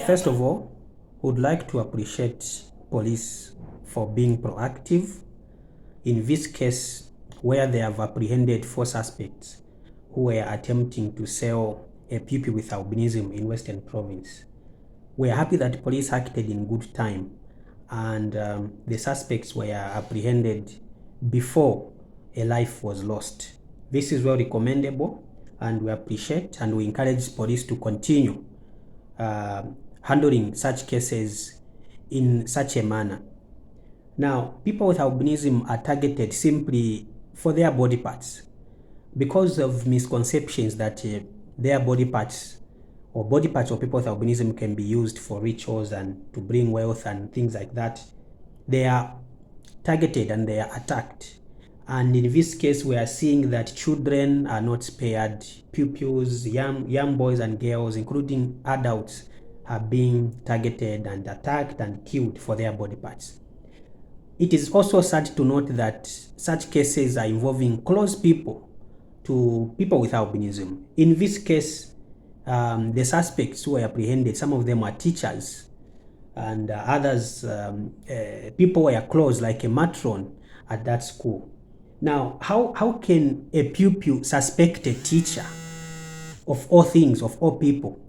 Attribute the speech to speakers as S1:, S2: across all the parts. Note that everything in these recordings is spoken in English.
S1: First of all, would like to appreciate police for being proactive in this case where they have apprehended 4 suspects who were attempting to sell a pupil with albinism in Western Province. We are happy that police acted in good time and the suspects were apprehended before a life was lost. This is very commendable and we appreciate and we encourage police to continue handling such cases in such a manner. Now, people with albinism are targeted simply for their body parts because of misconceptions that their body parts or body parts of people with albinism can be used for rituals and to bring wealth and things like that. They are targeted and they are attacked. And in this case, we are seeing that children are not spared. Pupils, young boys and girls, including adults, are being targeted and attacked and killed for their body parts. It is also sad to note that such cases are involving close people to people with albinism. In this case, the suspects who were apprehended, some of them are teachers and others, people were close, like a matron at that school. Now, how can a pupil suspect a teacher of all things, of all people?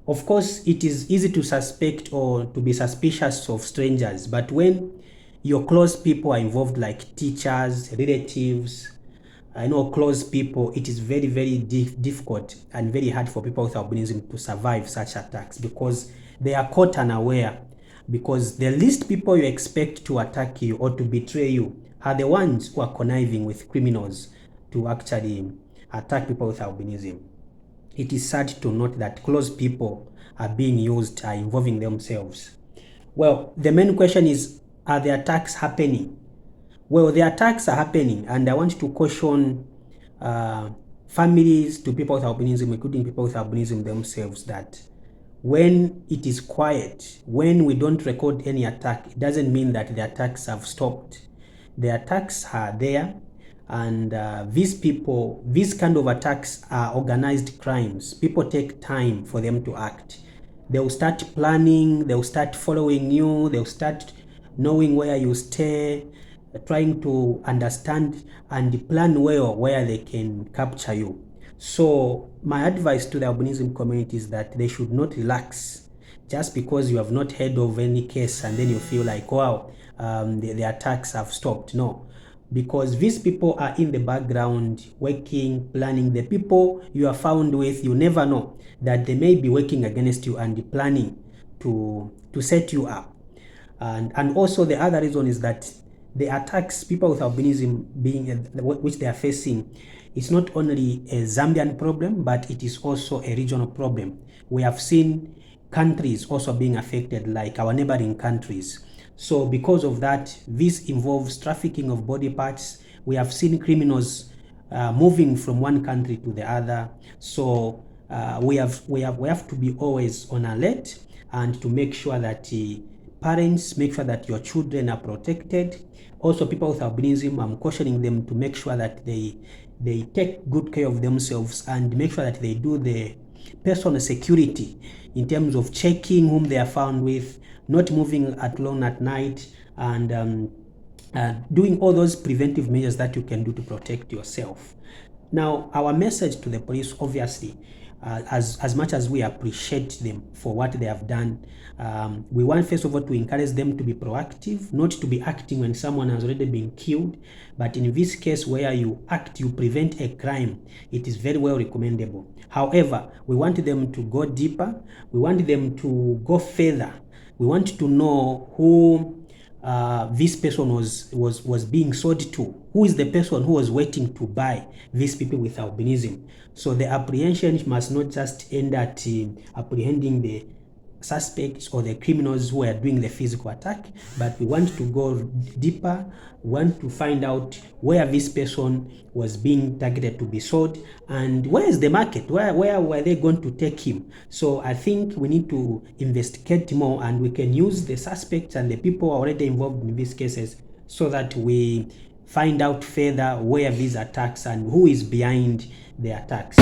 S1: Of course, it is easy to suspect or to be suspicious of strangers, but when your close people are involved, like teachers, relatives, close people, it is very, very difficult and very hard for people with albinism to survive such attacks because they are caught unaware. Because the least people you expect to attack you or to betray you are the ones who are conniving with criminals to actually attack people with albinism. It is sad to note that close people are being used, are involving themselves. Well, the main question is, are the attacks happening? Well, the attacks are happening, and I want to caution families to people with albinism, including people with albinism themselves, that when it is quiet, when we don't record any attack, it doesn't mean that the attacks have stopped. The attacks are there, and these kind of attacks are organized crimes. People take time for them to act. They'll start planning, they'll start following you, they'll start knowing where you stay, trying to understand and plan well where they can capture you. So my advice to the albinism community is that they should not relax just because you have not heard of any case and then you feel like, wow, the attacks have stopped. No, because these people are in the background working, planning. The people you are found with, you never know that they may be working against you and planning to set you up. And also the other reason is that the attacks people with albinism which they are facing, it's not only a Zambian problem, but it is also a regional problem. We have seen countries also being affected, like our neighboring countries. So because of that, this involves trafficking of body parts. We have seen criminals moving from one country to the other. So we have to be always on alert and to make sure that parents make sure that your children are protected. Also, people with albinism, I'm cautioning them to make sure that they take good care of themselves and make sure that they do the personal security in terms of checking whom they are found with, not moving alone at night, and doing all those preventive measures that you can do to protect yourself. Now, our message to the police, obviously, as much as we appreciate them for what they have done, we want first of all to encourage them to be proactive, not to be acting when someone has already been killed. But in this case where you act, you prevent a crime, it is very well recommendable. However, we want them to go deeper. We want them to go further. We want to know who this person was being sold to. Who is the person who was waiting to buy these people with albinism? So the apprehension must not just end at apprehending the suspects or the criminals who are doing the physical attack, but we want to go deeper. We want to find out where this person was being targeted to be sold and where is the market, where were they going to take him. So I think we need to investigate more, and we can use the suspects and the people already involved in these cases so that we find out further where these attacks and who is behind the attacks.